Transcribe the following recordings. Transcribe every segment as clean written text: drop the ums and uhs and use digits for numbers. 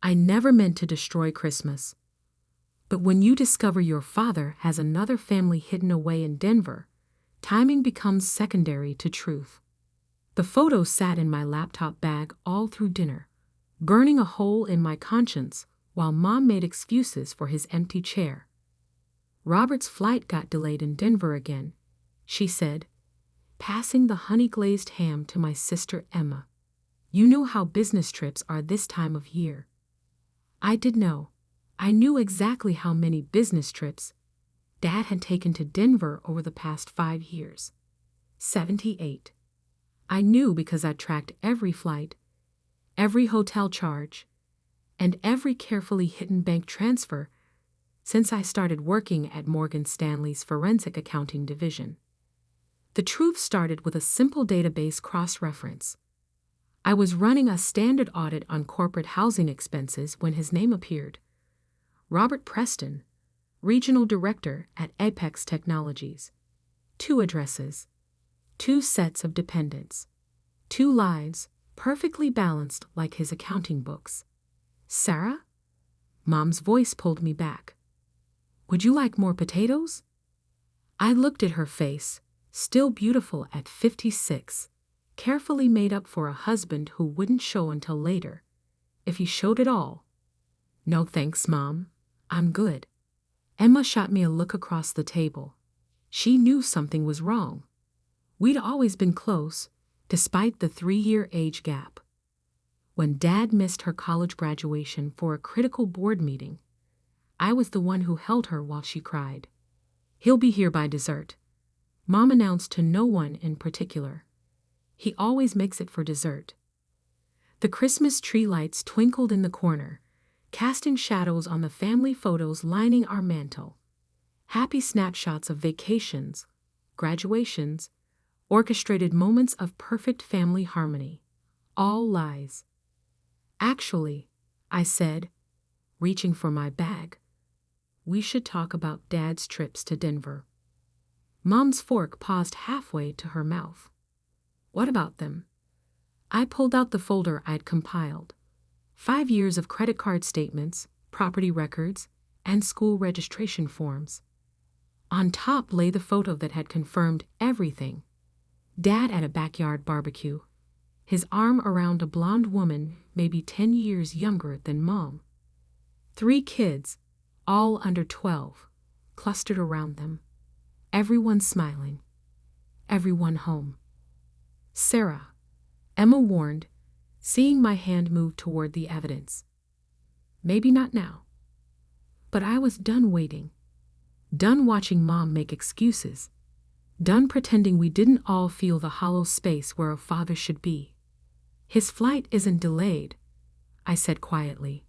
I never meant to destroy Christmas. But when you discover your father has another family hidden away in Denver, timing becomes secondary to truth. The photo sat in my laptop bag all through dinner, burning a hole in my conscience while Mom made excuses for his empty chair. Robert's flight got delayed in Denver again, she said, passing the honey-glazed ham to my sister Emma. You know how business trips are this time of year. I did know. I knew exactly how many business trips Dad had taken to Denver over the past 5 years. 78. I knew because I tracked every flight, every hotel charge, and every carefully hidden bank transfer since I started working at Morgan Stanley's forensic accounting division. The truth started with a simple database cross-reference. I was running a standard audit on corporate housing expenses when his name appeared. Robert Preston, Regional Director at Apex Technologies. 2 addresses, 2 sets of dependents, 2 lives, perfectly balanced like his accounting books. Sarah? Mom's voice pulled me back. Would you like more potatoes? I looked at her face, still beautiful at 56, carefully made up for a husband who wouldn't show until later, if he showed at all. No thanks, Mom. I'm good. Emma shot me a look across the table. She knew something was wrong. We'd always been close, despite the 3-year age gap. When Dad missed her college graduation for a critical board meeting, I was the one who held her while she cried. He'll be here by dessert, Mom announced to no one in particular. He always makes it for dessert. The Christmas tree lights twinkled in the corner, casting shadows on the family photos lining our mantel. Happy snapshots of vacations, graduations, orchestrated moments of perfect family harmony. All lies. Actually, I said, reaching for my bag, we should talk about Dad's trips to Denver. Mom's fork paused halfway to her mouth. What about them? I pulled out the folder I'd compiled. 5 years of credit card statements, property records, and school registration forms. On top lay the photo that had confirmed everything. Dad at a backyard barbecue, his arm around a blonde woman maybe 10 years younger than Mom. 3 kids, all under 12, clustered around them. Everyone smiling. Everyone home. Sarah, Emma warned, seeing my hand move toward the evidence. Maybe not now. But I was done waiting. Done watching Mom make excuses. Done pretending we didn't all feel the hollow space where a father should be. His flight isn't delayed, I said quietly.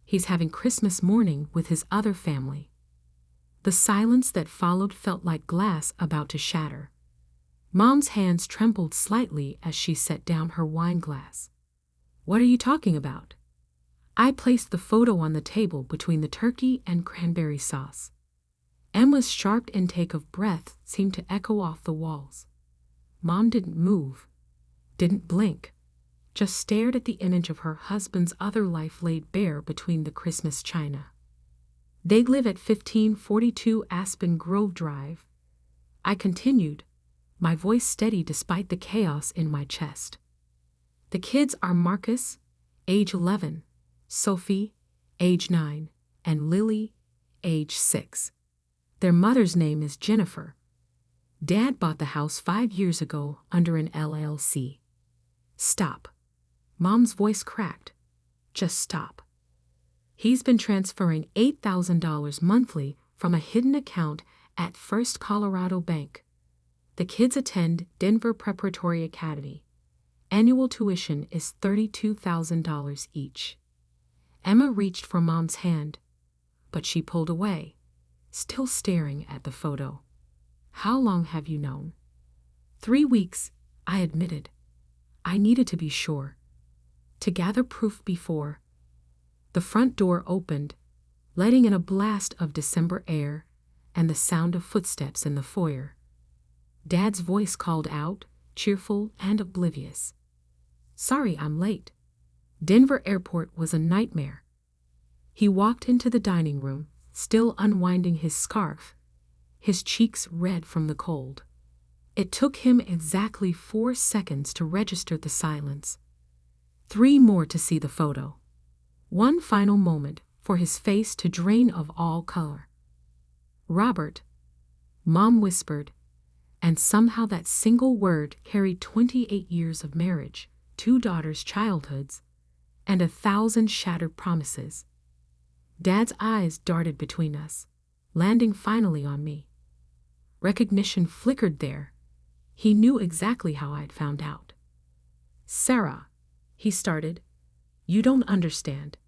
He's having Christmas morning with his other family. The silence that followed felt like glass about to shatter. Mom's hands trembled slightly as she set down her wine glass. What are you talking about? I placed the photo on the table between the turkey and cranberry sauce. Emma's sharp intake of breath seemed to echo off the walls. Mom didn't move, didn't blink, just stared at the image of her husband's other life laid bare between the Christmas china. They live at 1542 Aspen Grove Drive. I continued, my voice steady despite the chaos in my chest. The kids are Marcus, age 11, Sophie, age 9, and Lily, age 6. Their mother's name is Jennifer. Dad bought the house 5 years ago under an LLC. Stop. Mom's voice cracked. Just stop. He's been transferring $8,000 monthly from a hidden account at First Colorado Bank. The kids attend Denver Preparatory Academy. Annual tuition is $32,000 each. Emma reached for Mom's hand, but she pulled away, still staring at the photo. How long have you known? 3 weeks, I admitted. I needed to be sure. To gather proof before. The front door opened, letting in a blast of December air and the sound of footsteps in the foyer. Dad's voice called out, cheerful and oblivious. Sorry I'm late. Denver Airport was a nightmare. He walked into the dining room, still unwinding his scarf, his cheeks red from the cold. It took him exactly 4 seconds to register the silence. 3 more to see the photo. 1 final moment for his face to drain of all color. Robert, Mom whispered, and somehow that single word carried 28 years of marriage, 2 daughters' childhoods, and 1,000 shattered promises. Dad's eyes darted between us, landing finally on me. Recognition flickered there. He knew exactly how I'd found out. "Sarah," he started, "you don't understand."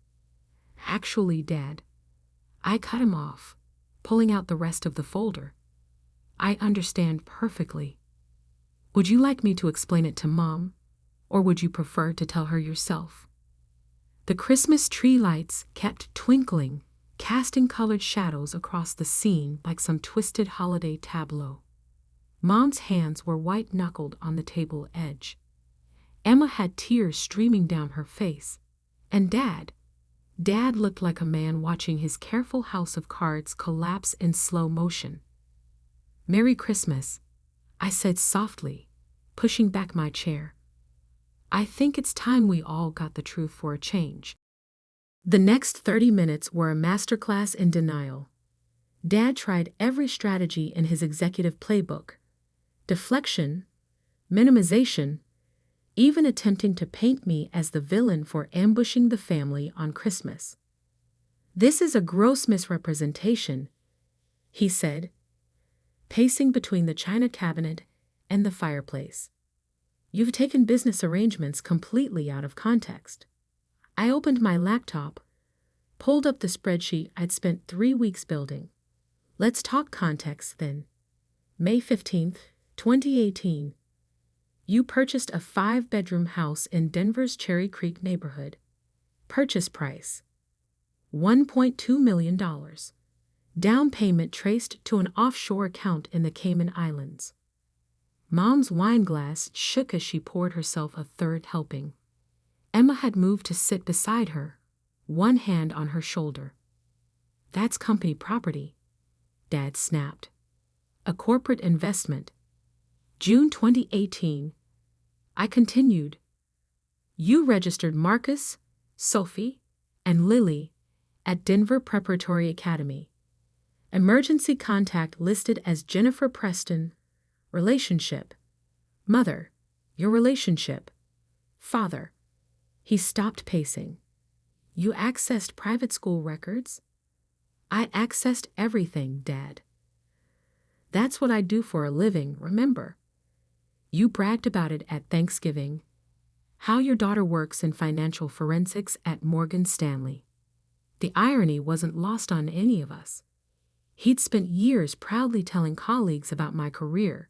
"Actually, Dad," I cut him off, pulling out the rest of the folder. "I understand perfectly. Would you like me to explain it to Mom, or would you prefer to tell her yourself?" The Christmas tree lights kept twinkling, casting colored shadows across the scene like some twisted holiday tableau. Mom's hands were white-knuckled on the table edge. Emma had tears streaming down her face. And Dad looked like a man watching his careful house of cards collapse in slow motion. "Merry Christmas," I said softly, pushing back my chair. "I think it's time we all got the truth for a change." The next 30 minutes were a masterclass in denial. Dad tried every strategy in his executive playbook: deflection, minimization, even attempting to paint me as the villain for ambushing the family on Christmas. "This is a gross misrepresentation," he said, pacing between the china cabinet and the fireplace. "You've taken business arrangements completely out of context." I opened my laptop, pulled up the spreadsheet I'd spent 3 weeks building. "Let's talk context then. May 15th, 2018. You purchased a 5-bedroom house in Denver's Cherry Creek neighborhood. Purchase price: $1.2 million. Down payment traced to an offshore account in the Cayman Islands." Mom's wine glass shook as she poured herself a 3rd helping. Emma had moved to sit beside her, one hand on her shoulder. "That's company property," Dad snapped. "A corporate investment." June 2018. I continued. "You registered Marcus, Sophie, and Lily at Denver Preparatory Academy. Emergency contact listed as Jennifer Preston. Relationship: mother. Your relationship: father." He stopped pacing. "You accessed private school records?" "I accessed everything, Dad. That's what I do for a living, remember? You bragged about it at Thanksgiving. How your daughter works in financial forensics at Morgan Stanley." The irony wasn't lost on any of us. He'd spent years proudly telling colleagues about my career,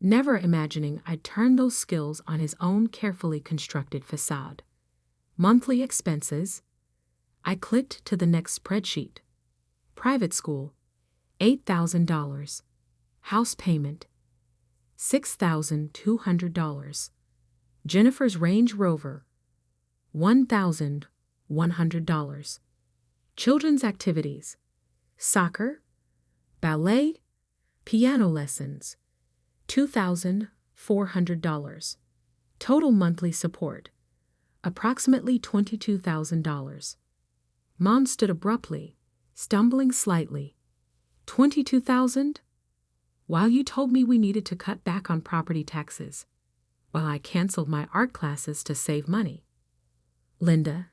never imagining I'd turn those skills on his own carefully constructed facade. Monthly expenses. I clicked to the next spreadsheet. Private school: $8,000. House payment: $6,200. Jennifer's Range Rover: $1,100. Children's activities: soccer, ballet, piano lessons: $2,400. Total monthly support: approximately $22,000. Mom stood abruptly, stumbling slightly. $22,000? While you told me we needed to cut back on property taxes, while I canceled my art classes to save money. "Linda,"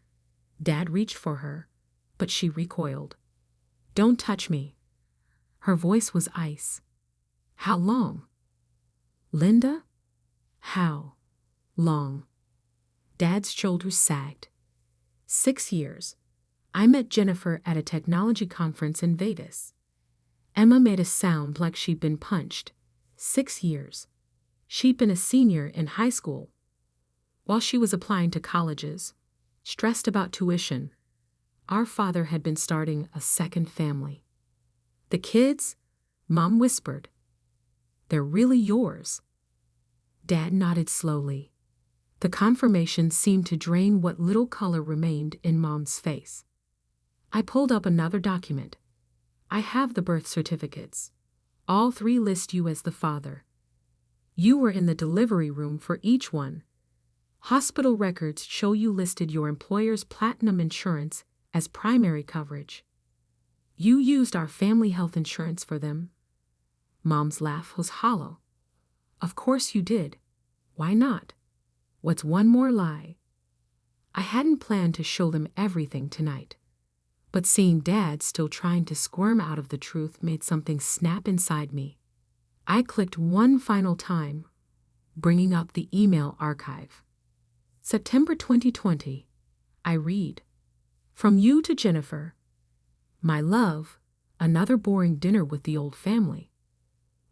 Dad reached for her, but she recoiled. "Don't touch me." Her voice was ice. "How long?" "Linda? How long?" Dad's shoulders sagged. 6 years. I met Jennifer at a technology conference in Vegas. Emma made a sound like she'd been punched. 6 years. She'd been a senior in high school. While she was applying to colleges, stressed about tuition, our father had been starting a second family. "The kids?" Mom whispered. "They're really yours." Dad nodded slowly. The confirmation seemed to drain what little color remained in Mom's face. I pulled up another document. I have the birth certificates. All three list you as the father. You were in the delivery room for each one. Hospital records show you listed your employer's platinum insurance as primary coverage. You used our family health insurance for them. Mom's laugh was hollow. Of course you did. Why not? What's one more lie? I hadn't planned to show them everything tonight. But seeing Dad still trying to squirm out of the truth made something snap inside me. I clicked one final time, bringing up the email archive. September 2020. I read. From you to Jennifer. My love, another boring dinner with the old family.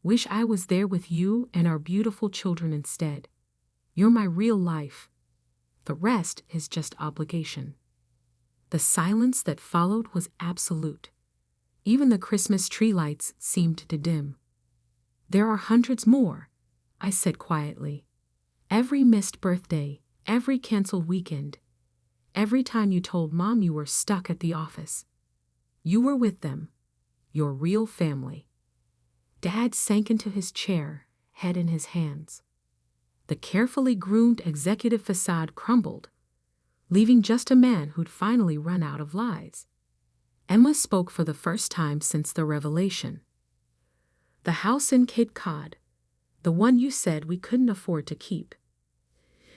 Wish I was there with you and our beautiful children instead. You're my real life. The rest is just obligation. The silence that followed was absolute. Even the Christmas tree lights seemed to dim. There are hundreds more, I said quietly. Every missed birthday, every canceled weekend, every time you told Mom you were stuck at the office. You were with them, your real family. Dad sank into his chair, head in his hands. The carefully groomed executive facade crumbled, leaving just a man who'd finally run out of lies. Emma spoke for the first time since the revelation. The house in Cape Cod, the one you said we couldn't afford to keep.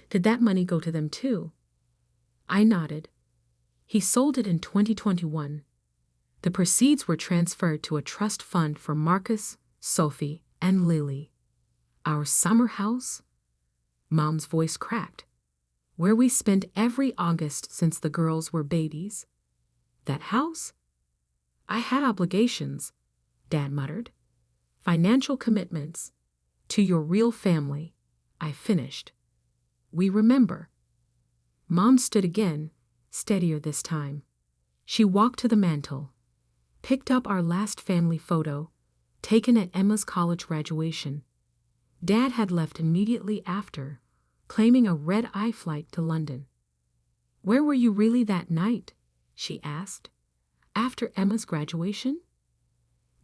Did that money go to them too? I nodded. He sold it in 2021. The proceeds were transferred to a trust fund for Marcus, Sophie, and Lily. Our summer house? Mom's voice cracked. Where we spent every August since the girls were babies. That house? I had obligations, Dad muttered. Financial commitments. To your real family, I finished. We remember. Mom stood again, steadier this time. She walked to the mantel, picked up our last family photo, taken at Emma's college graduation. Dad had left immediately after, claiming a red-eye flight to London. Where were you really that night? She asked. After Emma's graduation?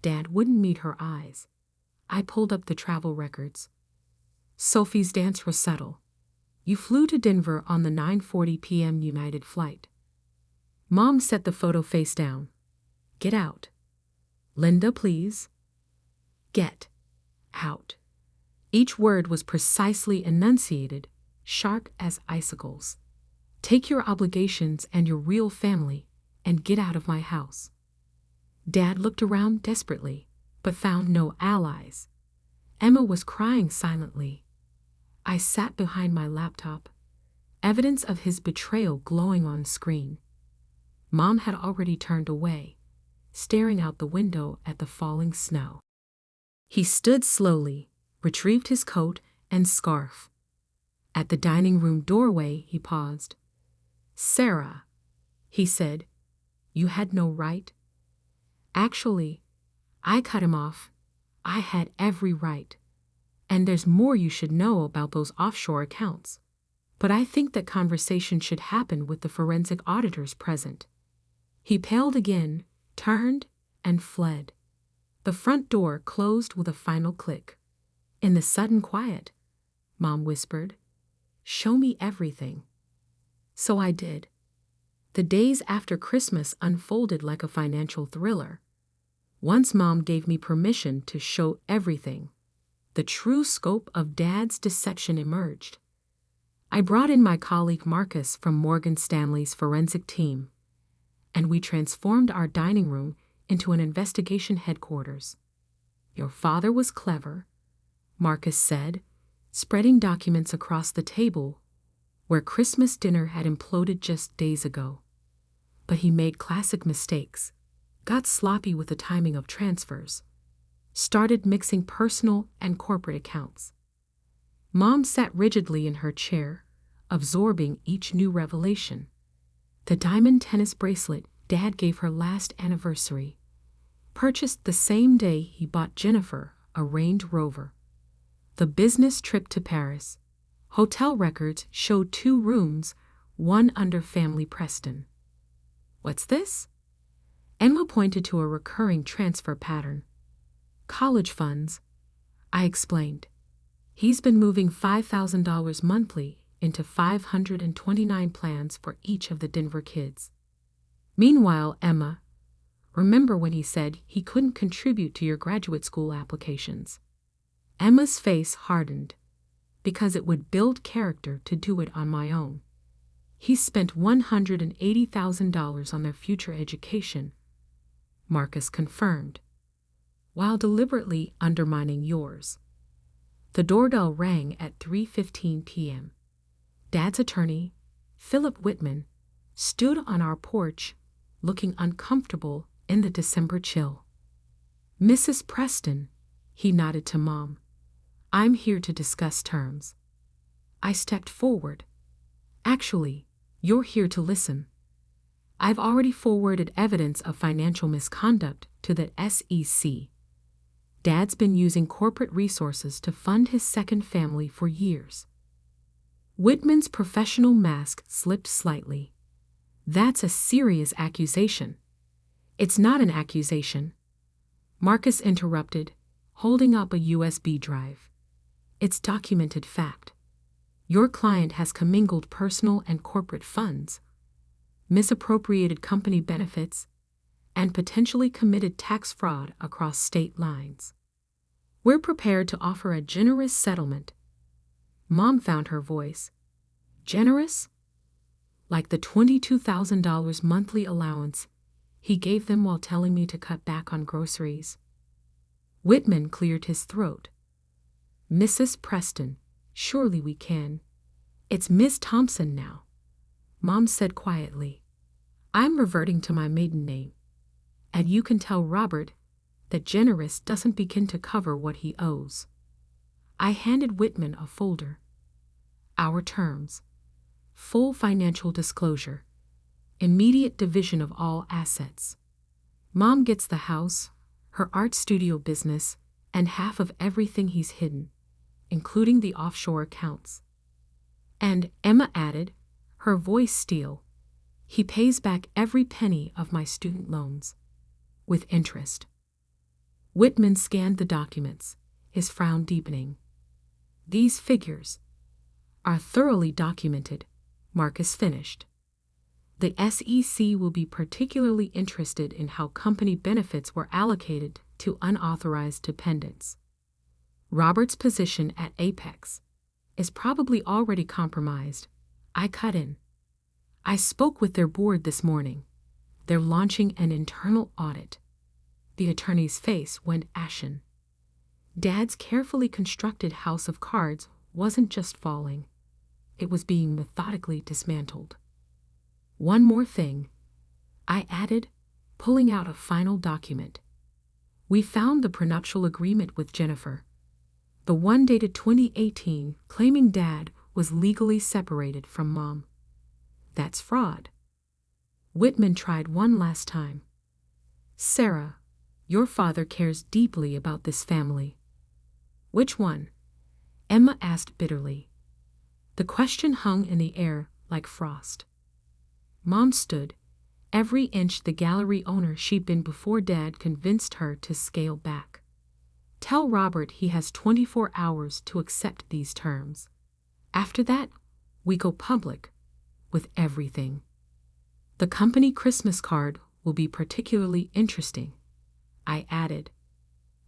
Dad wouldn't meet her eyes. I pulled up the travel records. Sophie's dance recital. You flew to Denver on the 9:40 p.m. United flight. Mom set the photo face down. Get out. Linda, please. Get out. Each word was precisely enunciated, sharp as icicles. Take your obligations and your real family and get out of my house. Dad looked around desperately, but found no allies. Emma was crying silently. I sat behind my laptop, evidence of his betrayal glowing on screen. Mom had already turned away, staring out the window at the falling snow. He stood slowly, retrieved his coat and scarf. At the dining room doorway, he paused. Sarah, he said, you had no right. Actually, I cut him off. I had every right. And there's more you should know about those offshore accounts. But I think that conversation should happen with the forensic auditors present. He paled again, turned, and fled. The front door closed with a final click. In the sudden quiet, Mom whispered, Show me everything. So I did. The days after Christmas unfolded like a financial thriller. Once Mom gave me permission to show everything, the true scope of Dad's deception emerged. I brought in my colleague Marcus from Morgan Stanley's forensic team, and we transformed our dining room into an investigation headquarters. Your father was clever, Marcus said, spreading documents across the table where Christmas dinner had imploded just days ago. But he made classic mistakes, got sloppy with the timing of transfers, started mixing personal and corporate accounts. Mom sat rigidly in her chair, absorbing each new revelation. The diamond tennis bracelet Dad gave her last anniversary, purchased the same day he bought Jennifer a Range Rover. The business trip to Paris. Hotel records showed 2 rooms, one under family Preston. What's this? Emma pointed to a recurring transfer pattern. College funds, I explained. He's been moving $5,000 monthly into 529 plans for each of the Denver kids. Meanwhile, Emma, remember when he said he couldn't contribute to your graduate school applications? Emma's face hardened, because it would build character to do it on my own. He spent $180,000 on their future education, Marcus confirmed, while deliberately undermining yours. The doorbell rang at 3:15 p.m. Dad's attorney, Philip Whitman, stood on our porch, looking uncomfortable in the December chill. Mrs. Preston, he nodded to Mom. I'm here to discuss terms. I stepped forward. Actually, you're here to listen. I've already forwarded evidence of financial misconduct to the SEC. Dad's been using corporate resources to fund his second family for years. Whitman's professional mask slipped slightly. That's a serious accusation. It's not an accusation, Marcus interrupted, holding up a USB drive. It's documented fact. Your client has commingled personal and corporate funds, misappropriated company benefits, and potentially committed tax fraud across state lines. We're prepared to offer a generous settlement. Mom found her voice. Generous? Like the $22,000 monthly allowance he gave them while telling me to cut back on groceries. Whitman cleared his throat. Mrs. Preston, surely we can. It's Miss Thompson now, Mom said quietly. I'm reverting to my maiden name. And you can tell Robert that generous doesn't begin to cover what he owes. I handed Whitman a folder. Our terms. Full financial disclosure. Immediate division of all assets. Mom gets the house, her art studio business, and half of everything he's hidden, including the offshore accounts. And, Emma added, her voice steel, he pays back every penny of my student loans. With interest. Whitman scanned the documents, his frown deepening. These figures are thoroughly documented, Marcus finished. The SEC will be particularly interested in how company benefits were allocated to unauthorized dependents. Robert's position at Apex is probably already compromised. I cut in. I spoke with their board this morning. They're launching an internal audit. The attorney's face went ashen. Dad's carefully constructed house of cards wasn't just falling. It was being methodically dismantled. One more thing, I added, pulling out a final document. We found the prenuptial agreement with Jennifer. The one dated 2018, claiming Dad was legally separated from Mom. That's fraud. Whitman tried one last time. Sarah, your father cares deeply about this family. Which one? Emma asked bitterly. The question hung in the air like frost. Mom stood, every inch the gallery owner she'd been before Dad convinced her to scale back. Tell Robert he has 24 hours to accept these terms. After that, we go public with everything. The company Christmas card will be particularly interesting, I added.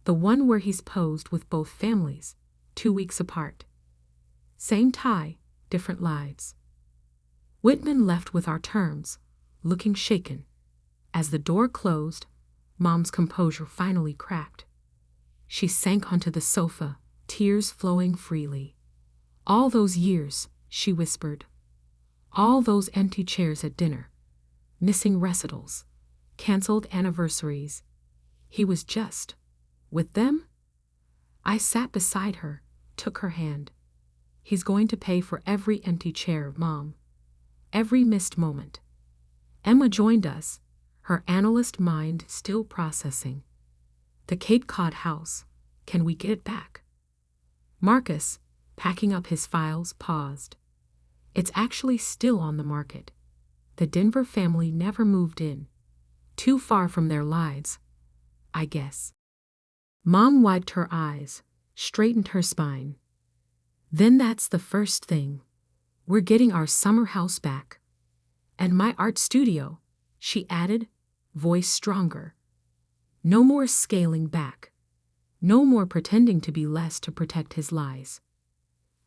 The one where he's posed with both families, 2 weeks apart. Same tie, different lives. Whitman left with our terms, looking shaken. As the door closed, Mom's composure finally cracked. She sank onto the sofa, tears flowing freely. All those years, she whispered. All those empty chairs at dinner. Missing recitals. Canceled anniversaries. He was just with them? I sat beside her, took her hand. He's going to pay for every empty chair, Mom. Every missed moment. Emma joined us, her analyst mind still processing. The Cape Cod house, can we get it back? Marcus, packing up his files, paused. It's actually still on the market. The Denver family never moved in. Too far from their lives, I guess. Mom wiped her eyes, straightened her spine. Then that's the first thing. We're getting our summer house back. And my art studio, she added, voice stronger. No more scaling back. No more pretending to be less to protect his lies.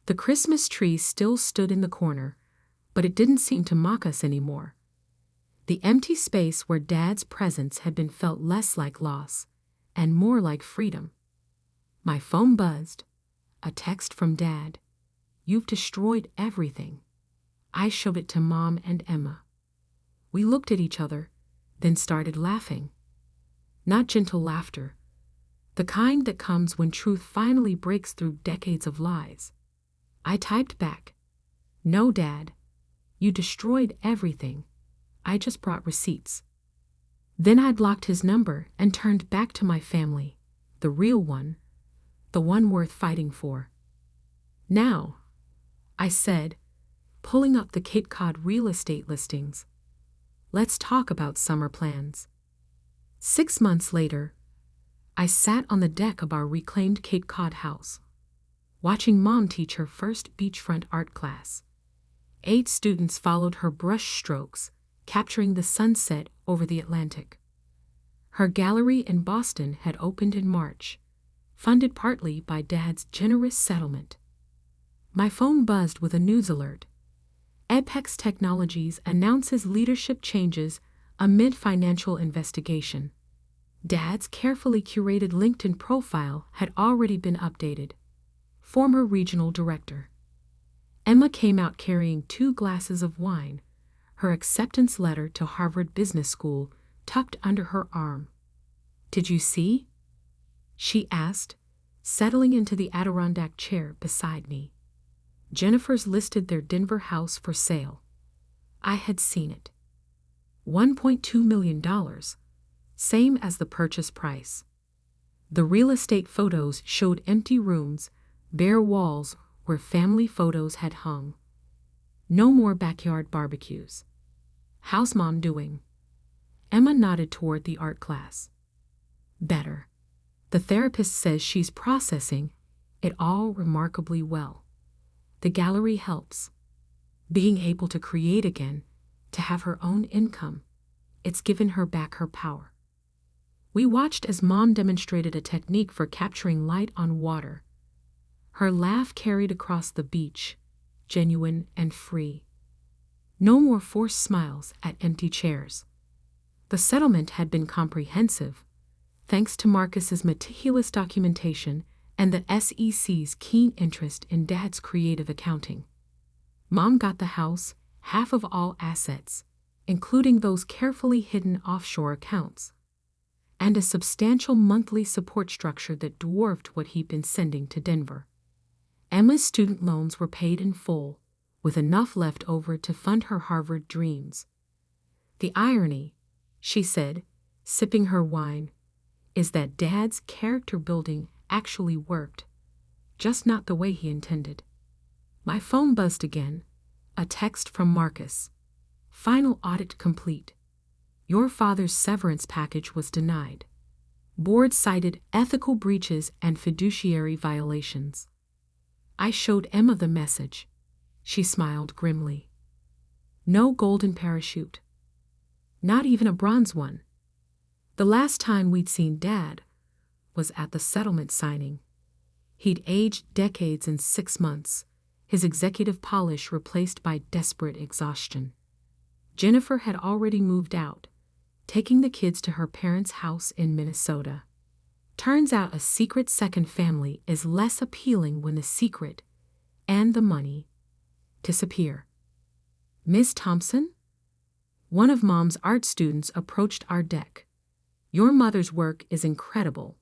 The Christmas tree still stood in the corner, but it didn't seem to mock us anymore. The empty space where Dad's presence had been felt less like loss and more like freedom. My phone buzzed. A text from Dad. You've destroyed everything. I showed it to Mom and Emma. We looked at each other, then started laughing. Not gentle laughter, the kind that comes when truth finally breaks through decades of lies. I typed back, "No, Dad. You destroyed everything. I just brought receipts." Then I blocked his number and turned back to my family, the real one, the one worth fighting for. "Now," I said, pulling up the Cape Cod real estate listings, "let's talk about summer plans." 6 months later, I sat on the deck of our reclaimed Cape Cod house, watching Mom teach her first beachfront art class. 8 students followed her brush strokes, capturing the sunset over the Atlantic. Her gallery in Boston had opened in March, funded partly by Dad's generous settlement. My phone buzzed with a news alert. Apex Technologies announces leadership changes amid financial investigation. Dad's carefully curated LinkedIn profile had already been updated. Former regional director. Emma came out carrying 2 glasses of wine, her acceptance letter to Harvard Business School tucked under her arm. "Did you see?" she asked, settling into the Adirondack chair beside me. Jennifer's listed their Denver house for sale. I had seen it. $1.2 million, same as the purchase price. The real estate photos showed empty rooms, bare walls where family photos had hung. No more backyard barbecues. "How's Mom doing?" Emma nodded toward the art class. "Better. The therapist says she's processing it all remarkably well. The gallery helps. Being able to create again, to have her own income, it's given her back her power." We watched as Mom demonstrated a technique for capturing light on water. Her laugh carried across the beach, genuine and free. No more forced smiles at empty chairs. The settlement had been comprehensive, thanks to Marcus's meticulous documentation and the SEC's keen interest in Dad's creative accounting. Mom got the house, half of all assets, including those carefully hidden offshore accounts, and a substantial monthly support structure that dwarfed what he'd been sending to Denver. Emma's student loans were paid in full, with enough left over to fund her Harvard dreams. "The irony," she said, sipping her wine, "is that Dad's character building actually worked, just not the way he intended." My phone buzzed again, a text from Marcus. "Final audit complete. Your father's severance package was denied. Board cited ethical breaches and fiduciary violations." I showed Emma the message. She smiled grimly. No golden parachute. Not even a bronze one. The last time we'd seen Dad was at the settlement signing. He'd aged decades in 6 months, his executive polish replaced by desperate exhaustion. Jennifer had already moved out, taking the kids to her parents' house in Minnesota. Turns out a secret second family is less appealing when the secret and the money disappear. "Miss Thompson?" One of Mom's art students approached our deck. "Your mother's work is incredible."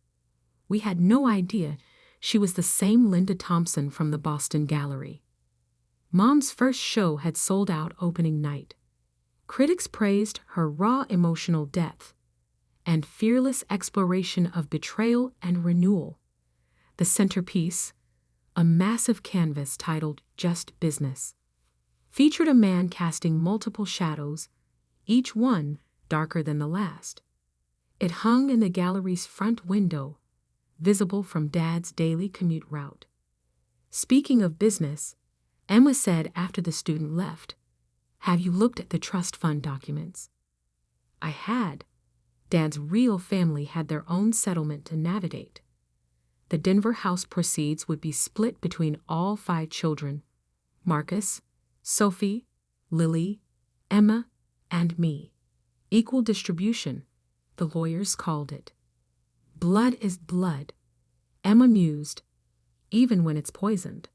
We had no idea she was the same Linda Thompson from the Boston Gallery. Mom's first show had sold out opening night. Critics praised her raw emotional depth and fearless exploration of betrayal and renewal. The centerpiece, a massive canvas titled "Just Business," featured a man casting multiple shadows, each one darker than the last. It hung in the gallery's front window, visible from Dad's daily commute route. Speaking of business, Emma said after the student left, "Have you looked at the trust fund documents?" I had. Dad's real family had their own settlement to navigate. The Denver house proceeds would be split between all 5 children: Marcus, Sophie, Lily, Emma, and me. Equal distribution, the lawyers called it. Blood is blood, Emma mused, even when it's poisoned.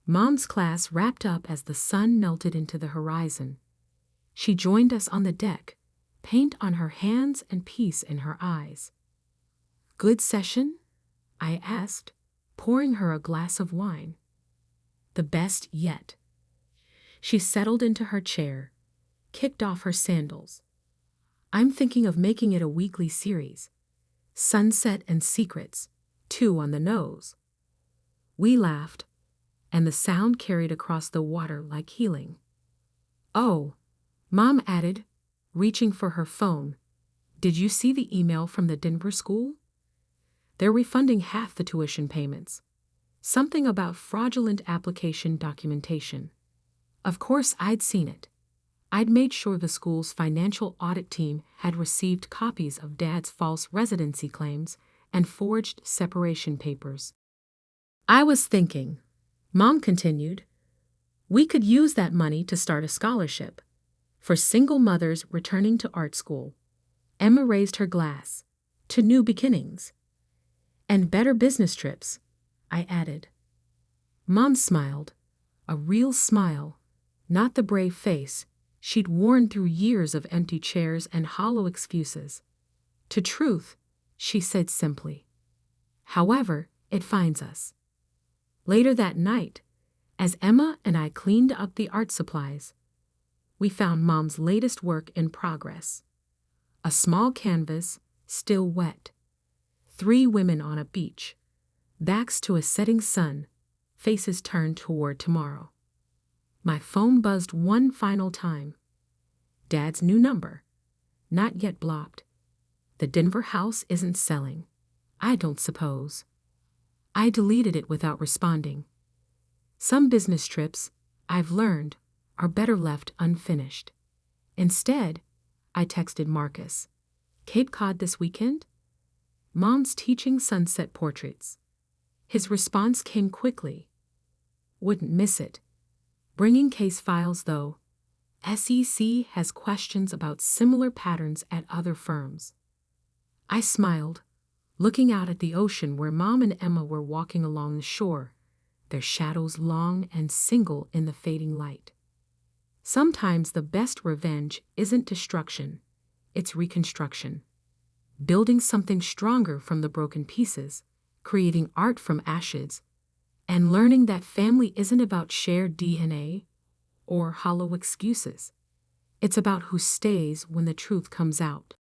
Mom's class wrapped up as the sun melted into the horizon. She joined us on the deck, paint on her hands and peace in her eyes. "Good session?" I asked, pouring her a glass of wine. "The best yet." She settled into her chair, kicked off her sandals. "I'm thinking of making it a weekly series. Sunset and Secrets, 2 on the nose." We laughed, and the sound carried across the water like healing. "Oh," Mom added, reaching for her phone, "did you see the email from the Denver school? They're refunding half the tuition payments. Something about fraudulent application documentation." Of course I'd seen it. I'd made sure the school's financial audit team had received copies of Dad's false residency claims and forged separation papers. "I was thinking," Mom continued, "we could use that money to start a scholarship for single mothers returning to art school." Emma raised her glass. "To new beginnings." "And better business trips," I added. Mom smiled, a real smile, not the brave face she'd worn through years of empty chairs and hollow excuses. "To truth," she said simply. "However it finds us." Later that night, as Emma and I cleaned up the art supplies, we found Mom's latest work in progress. A small canvas, still wet. 3 women on a beach, backs to a setting sun, faces turned toward tomorrow. My phone buzzed one final time. Dad's new number, not yet blocked. "The Denver house isn't selling, I don't suppose." I deleted it without responding. Some business trips, I've learned, are better left unfinished. Instead, I texted Marcus, "Cape Cod this weekend?" Mom's teaching sunset portraits. His response came quickly. "Wouldn't miss it. Bringing case files, though. SEC has questions about similar patterns at other firms." I smiled, looking out at the ocean where Mom and Emma were walking along the shore, their shadows long and single in the fading light. Sometimes the best revenge isn't destruction, it's reconstruction. Building something stronger from the broken pieces, creating art from ashes, and learning that family isn't about shared DNA or hollow excuses. It's about who stays when the truth comes out.